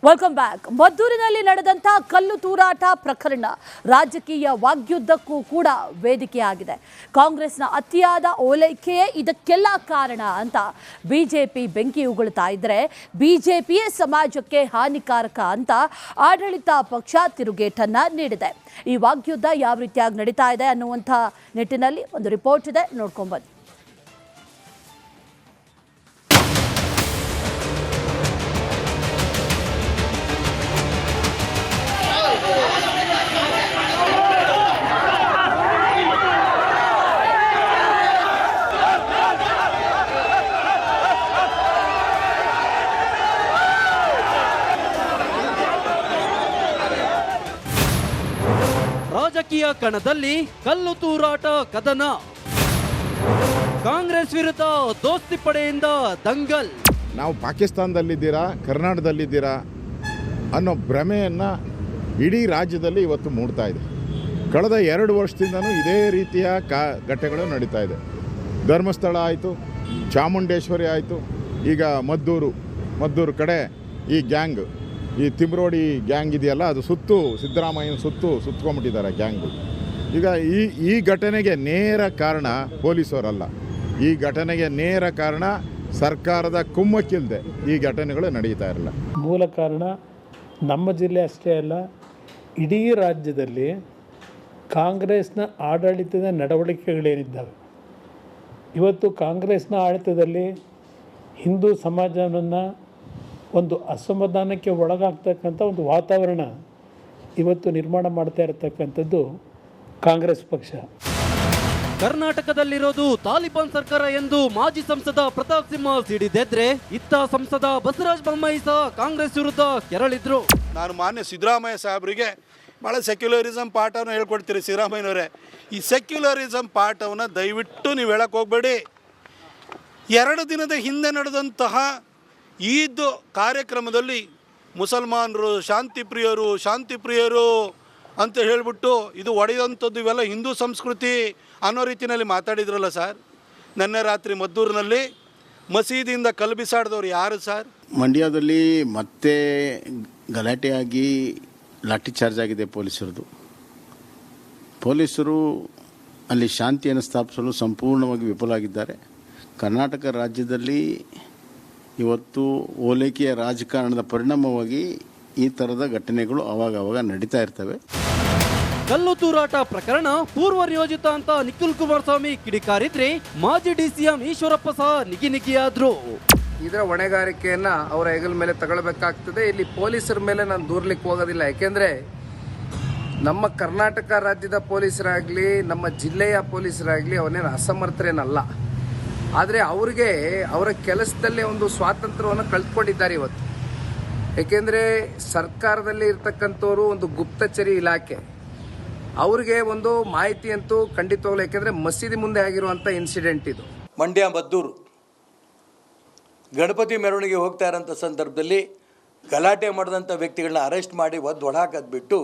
Welcome back. ಮದ್ದೂರಿನಲ್ಲಿ ನಡೆದಂಥ ಕಲ್ಲು ತೂರಾಟ ಪ್ರಕರಣ ರಾಜಕೀಯ ವಾಗ್ಯುದ್ಧಕ್ಕೂ ಕೂಡ ವೇದಿಕೆಯಾಗಿದೆ. ಕಾಂಗ್ರೆಸ್ನ ಅತಿಯಾದ ಓಲೈಕೆಯೇ ಇದಕ್ಕೆಲ್ಲ ಕಾರಣ ಅಂತ ಬಿಜೆಪಿ ಬೆಂಕಿ ಉಗುಳ್ತಾ ಇದ್ರೆ, ಬಿಜೆಪಿಯೇ ಸಮಾಜಕ್ಕೆ ಹಾನಿಕಾರಕ ಅಂತ ಆಡಳಿತ ಪಕ್ಷ ತಿರುಗೇಟನ್ನ ನೀಡಿದೆ. ಈ ವಾಗ್ಯುದ್ಧ ಯಾವ ರೀತಿಯಾಗಿ ನಡೀತಾ ಇದೆ ಅನ್ನುವಂಥ ನಿಟ್ಟಿನಲ್ಲಿ ಒಂದು ರಿಪೋರ್ಟ್ ಇದೆ, ನೋಡ್ಕೊಂಬನ್ನಿ. ರಾಜಕೀಯ ಕಣದಲ್ಲಿ ಕಲ್ಲು ತೂರಾಟ ಕದನ, ಕಾಂಗ್ರೆಸ್ ವಿರುದ್ಧ ದೋಸ್ತಿ ಪಡೆಯಿಂದ ದಂಗಲ್. ನಾವು ಪಾಕಿಸ್ತಾನದಲ್ಲಿದ್ದೀರಾ, ಕರ್ನಾಟಕದಲ್ಲಿದ್ದೀರಾ ಅನ್ನೋ ಭ್ರಮೆಯನ್ನು ಇಡೀ ರಾಜ್ಯದಲ್ಲಿ ಇವತ್ತು ಮೂಡ್ತಾ ಇದೆ. ಕಳೆದ 2 ವರ್ಷದಿಂದನೂ ಇದೇ ರೀತಿಯ ಘಟನೆಗಳು ನಡೀತಾ ಇದೆ. ಧರ್ಮಸ್ಥಳ ಆಯಿತು, ಚಾಮುಂಡೇಶ್ವರಿ ಆಯಿತು, ಈಗ ಮದ್ದೂರು ಕಡೆ ಈ ಗ್ಯಾಂಗ್, ಈ ತಿಮ್ರೋಡಿ ಗ್ಯಾಂಗ್ ಇದೆಯಲ್ಲ, ಅದು ಸಿದ್ದರಾಮಯ್ಯನ ಸುತ್ಕೊಂಡ್ಬಿಟ್ಟಿದ್ದಾರೆ ಗ್ಯಾಂಗು. ಈಗ ಈ ಘಟನೆಗೆ ನೇರ ಕಾರಣ ಪೊಲೀಸವರಲ್ಲ, ಈ ಘಟನೆಗೆ ನೇರ ಕಾರಣ ಸರ್ಕಾರದ ಕುಮ್ಮಕ್ಕಿಲ್ಲದೆ ಈ ಘಟನೆಗಳು ನಡೀತಾ ಇರಲ್ಲ. ಮೂಲ ಕಾರಣ ನಮ್ಮ ಜಿಲ್ಲೆ ಅಷ್ಟೇ ಅಲ್ಲ, ಇಡೀ ರಾಜ್ಯದಲ್ಲಿ ಕಾಂಗ್ರೆಸ್ನ ಆಡಳಿತದ ನಡವಳಿಕೆಗಳೇನಿದ್ದಾವೆ. ಇವತ್ತು ಕಾಂಗ್ರೆಸ್ನ ಆಡಳಿತದಲ್ಲಿ ಹಿಂದೂ ಸಮಾಜವನ್ನು ಒಂದು ಅಸಮಾಧಾನಕ್ಕೆ ಒಳಗಾಗ್ತಕ್ಕಂಥ ಒಂದು ವಾತಾವರಣ ಇವತ್ತು ನಿರ್ಮಾಣ ಮಾಡ್ತಾ ಇರತಕ್ಕಂಥದ್ದು ಕಾಂಗ್ರೆಸ್ ಪಕ್ಷ. ಕರ್ನಾಟಕದಲ್ಲಿರೋದು ತಾಲಿಬಾನ್ ಸರ್ಕಾರ ಎಂದು ಮಾಜಿ ಸಂಸದ ಪ್ರತಾಪ್ ಸಿಂಹ ಸಿಡಿದೆದ್ರೆ, ಇತ್ತ ಸಂಸದ ಬಸವರಾಜ ಬೊಮ್ಮಾಯಿ ಸಹ ಕಾಂಗ್ರೆಸ್ ವಿರುದ್ಧ ಕೆರಳಿದ್ರು. ನಾನು ಮಾನ್ಯ ಸಿದ್ದರಾಮಯ್ಯ ಸಾಹೇಬರಿಗೆ ಭಾಳ ಸೆಕ್ಯುಲರಿಸಮ್ ಪಾಠವನ್ನು ಹೇಳ್ಕೊಡ್ತೀರಿ. ಸಿದ್ದರಾಮಯ್ಯನವರೇ, ಈ ಸೆಕ್ಯುಲರಿಸಮ್ ಪಾಠವನ್ನು ದಯವಿಟ್ಟು ನೀವು ಹೇಳಕ್ಕೆ ಹೋಗಬೇಡಿ. 2 ದಿನದ ಹಿಂದೆ ನಡೆದಂತಹ ಈದ್ ಕಾರ್ಯಕ್ರಮದಲ್ಲಿ ಮುಸಲ್ಮಾನರು ಶಾಂತಿ ಪ್ರಿಯರು ಅಂತ ಹೇಳಿಬಿಟ್ಟು ಇದು ಒಡೆಯುವಂಥದ್ದು, ಇವೆಲ್ಲ ಹಿಂದೂ ಸಂಸ್ಕೃತಿ ಅನ್ನೋ ರೀತಿಯಲ್ಲಿ ಮಾತಾಡಿದ್ರಲ್ಲ ಸರ್. ನಿನ್ನೆ ರಾತ್ರಿ ಮದ್ದೂರಿನಲ್ಲಿ ಮಸೀದಿಯಿಂದ ಕಲ್ಲು ಬಿಸಾಡಿದವ್ರು ಯಾರು ಸರ್? ಮಂಡ್ಯದಲ್ಲಿ ಮತ್ತೆ ಗಲಾಟೆಯಾಗಿ ಲಾಠಿ ಚಾರ್ಜ್ ಆಗಿದೆ ಪೊಲೀಸರು ಅಲ್ಲಿ ಶಾಂತಿಯನ್ನು ಸ್ಥಾಪಿಸಲು ಸಂಪೂರ್ಣವಾಗಿ ವಿಫಲವಾಗಿದ್ದಾರೆ. ಕರ್ನಾಟಕ ರಾಜ್ಯದಲ್ಲಿ ಇವತ್ತು ಓಲೈಕೆಯ ರಾಜಕಾರಣದ ಪರಿಣಾಮವಾಗಿ ಈ ಥರದ ಘಟನೆಗಳು ಆವಾಗ ನಡೀತಾ ಇರ್ತವೆ. ಕಲ್ಲು ತೂರಾಟ ಪ್ರಕರಣ ಪೂರ್ವ ನಿಯೋಜಿತ ಅಂತ ನಿಖಿಲ್ ಕುಮಾರಸ್ವಾಮಿ ಕಿಡಿಕಾರಿದ್ರೆ, ಮಾಜಿ ಡಿಸಿಎಂ ಈಶ್ವರಪ್ಪ ಸಹ ನಿಗಿಯಾದ್ರು. ಇದರ ಹೊಣೆಗಾರಿಕೆಯನ್ನ ಅವರ ಹೆಗಲ ಮೇಲೆ ತಗೊಳ್ಬೇಕಾಗ್ತದೆ. ಇಲ್ಲಿ ಪೊಲೀಸರ ಮೇಲೆ ನಾನು ದೂರ್ಲಿಕ್ಕೆ ಹೋಗೋದಿಲ್ಲ. ಯಾಕೆಂದ್ರೆ ನಮ್ಮ ಕರ್ನಾಟಕ ರಾಜ್ಯದ ಪೊಲೀಸರಾಗಲಿ, ನಮ್ಮ ಜಿಲ್ಲೆಯ ಪೊಲೀಸರಾಗಲಿ ಅವನೇನು ಅಸಮರ್ಥರೇನಲ್ಲ. ಆದರೆ ಅವರಿಗೆ ಅವರ ಕೆಲಸದಲ್ಲೇ ಒಂದು ಸ್ವಾತಂತ್ರ್ಯವನ್ನು ಕಳೆದುಕೊಂಡಿದ್ದಾರೆ ಇವತ್ತು. ಏಕೆಂದರೆ ಸರ್ಕಾರದಲ್ಲಿ ಇರ್ತಕ್ಕಂಥವರು ಒಂದು ಗುಪ್ತಚರಿ ಇಲಾಖೆ, ಅವ್ರಿಗೆ ಒಂದು ಮಾಹಿತಿ ಅಂತೂ ಖಂಡಿತವಾಗ್ಲೂ, ಯಾಕೆಂದರೆ ಮಸೀದಿ ಮುಂದೆ ಆಗಿರುವಂಥ ಇನ್ಸಿಡೆಂಟ್ ಇದು. ಮಂಡ್ಯ ಮದ್ದೂರು ಗಣಪತಿ ಮೆರವಣಿಗೆ ಹೋಗ್ತಾ ಇರೋಂಥ ಸಂದರ್ಭದಲ್ಲಿ ಗಲಾಟೆ ಮಾಡಿದಂಥ ವ್ಯಕ್ತಿಗಳನ್ನ ಅರೆಸ್ಟ್ ಮಾಡಿ ಒಳಹಾಕೋದು ಬಿಟ್ಟು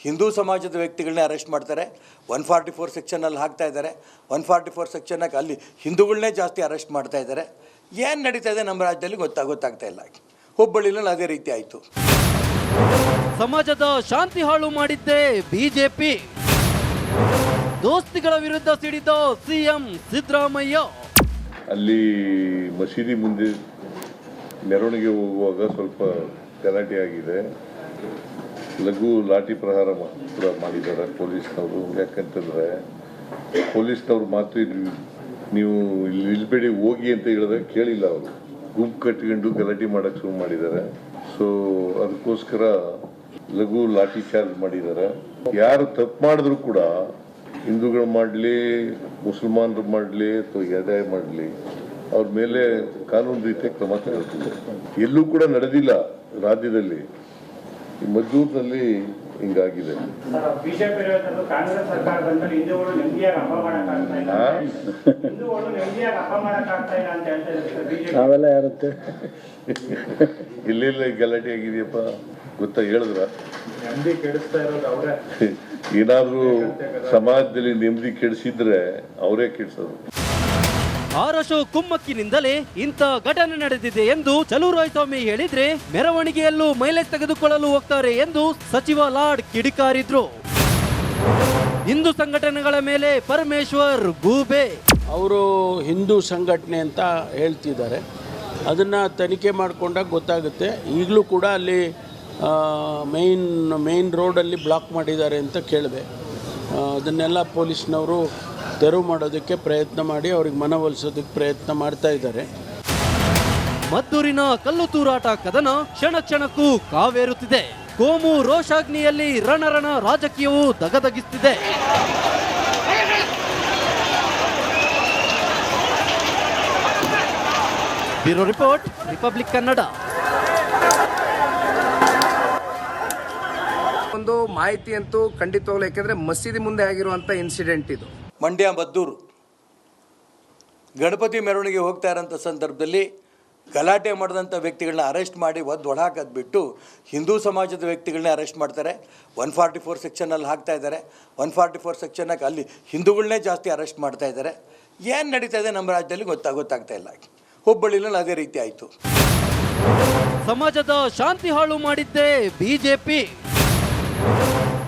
ಹಿಂದೂ ಸಮಾಜದ ವ್ಯಕ್ತಿಗಳನ್ನ ಅರೆಸ್ಟ್ ಮಾಡ್ತಾರೆ. 144 ಸೆಕ್ಷನಲ್ಲಿ ಹಾಕ್ತಾ ಇದ್ದಾರೆ. 144 ಸೆಕ್ಷನ್ನಾಗಿ ಅಲ್ಲಿ ಹಿಂದೂಗಳನ್ನೇ ಜಾಸ್ತಿ ಅರೆಸ್ಟ್ ಮಾಡ್ತಾ ಇದ್ದಾರೆ. ಏನು ನಡೀತಾ ಇದೆ ನಮ್ಮ ರಾಜ್ಯದಲ್ಲಿ ಗೊತ್ತಾಗ್ತಾ ಇಲ್ಲ. ಹುಬ್ಬಳ್ಳಿನಲ್ಲಿ ಅದೇ ರೀತಿ ಆಯಿತು. ಸಮಾಜದ ಶಾಂತಿ ಹಾಳು ಮಾಡಿದ್ದೇ ಬಿಜೆಪಿ. ದೋಸ್ತಿಗಳ ವಿರುದ್ಧ ಸಿಡಿದ ಸಿಎಂ ಸಿದ್ದರಾಮಯ್ಯ. ಅಲ್ಲಿ ಮಸೀದಿ ಮುಂದೆ ಮೆರವಣಿಗೆ ಹೋಗುವಾಗ ಸ್ವಲ್ಪ ಗಲಾಟೆ ಆಗಿದೆ. ಲಘು ಲಾಠಿ ಪ್ರಹಾರ ಕೂಡ ಮಾಡಿದ್ದಾರೆ ಪೊಲೀಸ್ನವರು. ಯಾಕಂತಂದರೆ ಪೊಲೀಸ್ನವ್ರು ಮಾತು ನೀವು ಇಲ್ಲಿ ನಿಲ್ಬೇಡಿ ಹೋಗಿ ಅಂತ ಹೇಳಿದಾಗ ಕೇಳಿಲ್ಲ. ಅವರು ಗುಂಪು ಕಟ್ಕೊಂಡು ಗಲಾಟೆ ಮಾಡೋಕ್ಕೆ ಶುರು ಮಾಡಿದ್ದಾರೆ. ಸೊ ಅದಕ್ಕೋಸ್ಕರ ಲಘು ಲಾಠಿ ಚಾರ್ಜ್ ಮಾಡಿದ್ದಾರೆ. ಯಾರು ತಪ್ಪು ಮಾಡಿದ್ರು ಕೂಡ, ಹಿಂದೂಗಳು ಮಾಡಲಿ, ಮುಸಲ್ಮಾನರು ಮಾಡಲಿ ಅಥವಾ ಯಾವುದೇ ಮಾಡಲಿ, ಅವ್ರ ಮೇಲೆ ಕಾನೂನು ರೀತಿಯ ಕ್ರಮ ತಗೊಳ್ತಿದೆ. ಎಲ್ಲೂ ಕೂಡ ನಡೆದಿಲ್ಲ ರಾಜ್ಯದಲ್ಲಿ. ಈ ಮದ್ದೂರಿನಲ್ಲಿ ಹಿಂಗಾಗಿದೆ. ಎಲ್ಲೆಲ್ಲ ಗಲಾಟೆ ಆಗಿದೆಯಪ್ಪ ಗೊತ್ತಾ? ಹೇಳಿದ್ರ ಏನಾದ್ರೂ ಸಮಾಜದಲ್ಲಿ ನೆಮ್ಮದಿ ಕೆಡಿಸಿದ್ರೆ ಅವರೇ ಕೆಡಿಸೋದು. ಆರಶೋ ಕುಮ್ಮಕ್ಕಿನಿಂದಲೇ ಇಂಥ ಘಟನೆ ನಡೆದಿದೆ ಎಂದು ಚಲುವರಾಯಸ್ವಾಮಿ ಹೇಳಿದ್ರೆ ಮೆರವಣಿಗೆಯಲ್ಲೂ ಮೈಲೇಜ್ ತೆಗೆದುಕೊಳ್ಳಲು ಹೋಗ್ತಾರೆ ಎಂದು ಸಚಿವ ಲಾಡ್ ಕಿಡಿಕಾರಿದ್ರು. ಹಿಂದೂ ಸಂಘಟನೆಗಳ ಮೇಲೆ ಪರಮೇಶ್ವರ್ ಗೂಬೆ. ಅವರು ಹಿಂದೂ ಸಂಘಟನೆ ಅಂತ ಹೇಳ್ತಿದ್ದಾರೆ, ಅದನ್ನು ತನಿಖೆ ಮಾಡಿಕೊಂಡಾಗ ಗೊತ್ತಾಗುತ್ತೆ. ಈಗಲೂ ಕೂಡ ಅಲ್ಲಿ ಮೇನ್ ರೋಡಲ್ಲಿ ಬ್ಲಾಕ್ ಮಾಡಿದ್ದಾರೆ ಅಂತ ಕೇಳಿದೆ. ಅದನ್ನೆಲ್ಲ ಪೊಲೀಸ್ನವರು ತೆರವು ಮಾಡೋದಕ್ಕೆ ಪ್ರಯತ್ನ ಮಾಡಿ ಅವ್ರಿಗೆ ಮನವೊಲಿಸೋದಕ್ಕೆ ಪ್ರಯತ್ನ ಮಾಡ್ತಾ ಇದ್ದಾರೆ. ಮದ್ದೂರಿನ ಕಲ್ಲು ತೂರಾಟ ಕದನ ಕ್ಷಣ ಕ್ಷಣಕ್ಕೂ ಕಾವೇರುತ್ತಿದೆ. ಕೋಮು ರೋಷಾಗ್ನಿಯಲ್ಲಿ ರಣರಣ ರಾಜಕೀಯವು ದಗದಗಿಸುತ್ತಿದೆ. Bureau report, republic Kannada. ಒಂದು ಮಾಹಿತಿ ಅಂತೂ ಖಂಡಿತವಾಗ್ಲೂ, ಯಾಕೆಂದ್ರೆ ಮಸೀದಿ ಮುಂದೆ ಆಗಿರುವಂತ ಇನ್ಸಿಡೆಂಟ್ ಇದು. ಮಂಡ್ಯ ಮದ್ದೂರು ಗಣಪತಿ ಮೆರವಣಿಗೆ ಹೋಗ್ತಾ ಇರೋಂಥ ಸಂದರ್ಭದಲ್ಲಿ ಗಲಾಟೆ ಮಾಡಿದಂಥ ವ್ಯಕ್ತಿಗಳನ್ನ ಅರೆಸ್ಟ್ ಮಾಡಿ ಒಳಹಾಕೋದು ಬಿಟ್ಟು ಹಿಂದೂ ಸಮಾಜದ ವ್ಯಕ್ತಿಗಳನ್ನೇ ಅರೆಸ್ಟ್ ಮಾಡ್ತಾರೆ. 144 ಸೆಕ್ಷನಲ್ಲಿ ಹಾಕ್ತಾ ಇದ್ದಾರೆ. 144 ಸೆಕ್ಷನ್ನಾಗಿ ಅಲ್ಲಿ ಹಿಂದೂಗಳನ್ನೇ ಜಾಸ್ತಿ ಅರೆಸ್ಟ್ ಮಾಡ್ತಾ ಇದ್ದಾರೆ. ಏನು ನಡೀತಾ ಇದೆ ನಮ್ಮ ರಾಜ್ಯದಲ್ಲಿ ಗೊತ್ತಾಗ್ತಾ ಇಲ್ಲ. ಹುಬ್ಬಳ್ಳಿನಲ್ಲಿ ಅದೇ ರೀತಿ ಆಯಿತು. ಸಮಾಜದ ಶಾಂತಿ ಹಾಳು ಮಾಡಿದ್ದೇ ಬಿಜೆಪಿ.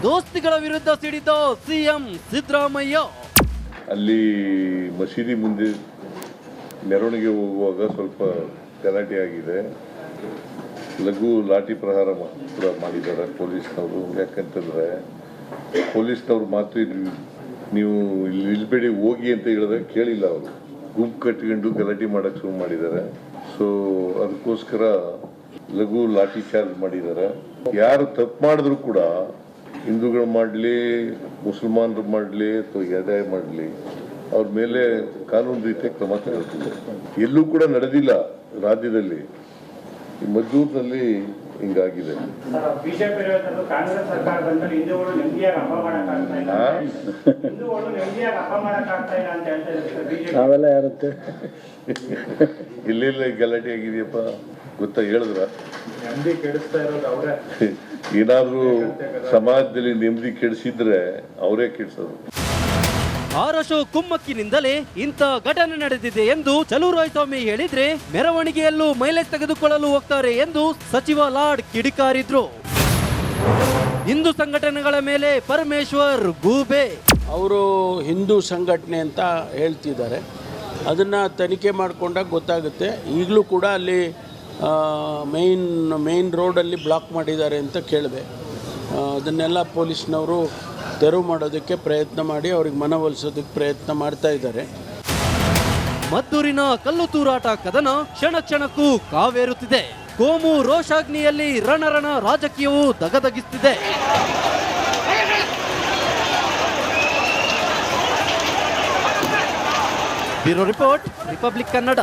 ದೋಸ್ತಿಗಳ ವಿರುದ್ಧ ಸಿಡಿದ ಸಿಎಂ ಸಿದ್ದರಾಮಯ್ಯ. ಅಲ್ಲಿ ಮಸೀದಿ ಮುಂದೆ ಮೆರವಣಿಗೆ ಹೋಗುವಾಗ ಸ್ವಲ್ಪ ಗಲಾಟೆ ಆಗಿದೆ. ಲಘು ಲಾಠಿ ಪ್ರಹಾರ ಕೂಡ ಮಾಡಿದ್ದಾರೆ ಪೊಲೀಸ್ನವರು. ಯಾಕಂತಂದರೆ ಪೊಲೀಸ್ನವ್ರ ಮಾತು ನೀವು ಇಲ್ಲಿ ನಿಲ್ಬೇಡಿ ಹೋಗಿ ಅಂತ ಹೇಳಿದಾಗ ಕೇಳಿಲ್ಲ. ಅವರು ಗುಂಪು ಕಟ್ಕೊಂಡು ಗಲಾಟೆ ಮಾಡೋಕ್ಕೆ ಶುರು ಮಾಡಿದ್ದಾರೆ. ಸೊ ಅದಕ್ಕೋಸ್ಕರ ಲಘು ಲಾಠಿ ಚಾರ್ಜ್ ಮಾಡಿದ್ದಾರೆ. ಯಾರು ತಪ್ಪು ಮಾಡಿದ್ರು ಕೂಡ ಹಿಂದೂಗಳು ಮಾಡಲಿ, ಮುಸಲ್ಮಾನರು ಮಾಡಲಿ ಅಥವಾ ಯಾವುದೇ ಮಾಡಲಿ, ಅವ್ರ ಮೇಲೆ ಕಾನೂನು ರೀತಿಯ ಕ್ರಮ ತಗೊಳ್ತಿದೆ. ಎಲ್ಲೂ ಕೂಡ ನಡೆದಿಲ್ಲ ರಾಜ್ಯದಲ್ಲಿ. ಈ ಮದ್ದೂರಿನಲ್ಲಿ ಹಿಂಗಾಗಿದೆ. ಎಲ್ಲೆಲ್ಲ ಗಲಾಟೆ ಆಗಿದೆಯಪ್ಪ ಗೊತ್ತಾ? ಹೇಳಿದ್ರ ಏನಾದ್ರೂ ಸಮಾಜದಲ್ಲಿ ನೆಮ್ಮದಿ ಕೆಡಿಸಿದ್ರೆ ಅವರೇ ಕೆಡಿಸೋದು. ಆರಶೋ ಕುಮ್ಮಕ್ಕಿನಿಂದಲೇ ಇಂಥ ಘಟನೆ ನಡೆದಿದೆ ಎಂದು ಚಲುವರಾಯಸ್ವಾಮಿ ಹೇಳಿದ್ರೆ ಮೆರವಣಿಗೆಯಲ್ಲೂ ಮೈಲೇಜ್ ತೆಗೆದುಕೊಳ್ಳಲು ಹೋಗ್ತಾರೆ ಎಂದು ಸಚಿವ ಲಾಡ್ ಕಿಡಿಕಾರಿದ್ರು. ಹಿಂದೂ ಸಂಘಟನೆಗಳ ಮೇಲೆ ಪರಮೇಶ್ವರ್ ಗೂಬೆ. ಅವರು ಹಿಂದೂ ಸಂಘಟನೆ ಅಂತ ಹೇಳ್ತಿದ್ದಾರೆ, ಅದನ್ನು ತನಿಖೆ ಮಾಡಿಕೊಂಡಾಗ ಗೊತ್ತಾಗುತ್ತೆ. ಈಗಲೂ ಕೂಡ ಅಲ್ಲಿ ಮೇನ್ ರೋಡಲ್ಲಿ ಬ್ಲಾಕ್ ಮಾಡಿದ್ದಾರೆ ಅಂತ ಕೇಳಿದೆ. ಅದನ್ನೆಲ್ಲ ಪೊಲೀಸ್ನವರು ತೆರವು ಮಾಡೋದಕ್ಕೆ ಪ್ರಯತ್ನ ಮಾಡಿ ಅವ್ರಿಗೆ ಮನವೊಲಿಸೋದಕ್ಕೆ ಪ್ರಯತ್ನ ಮಾಡ್ತಾ ಇದ್ದಾರೆ. ಮದ್ದೂರಿನ ಕಲ್ಲು ತೂರಾಟ ಕದನ ಕ್ಷಣ ಕ್ಷಣಕ್ಕೂ ಕಾವೇರುತ್ತಿದೆ. ಕೋಮು ರೋಷಾಗ್ನಿಯಲ್ಲಿ ರಣರಣ ರಾಜಕೀಯವು ದಗದಗಿಸುತ್ತಿದೆ. Bureau report, republic Kannada.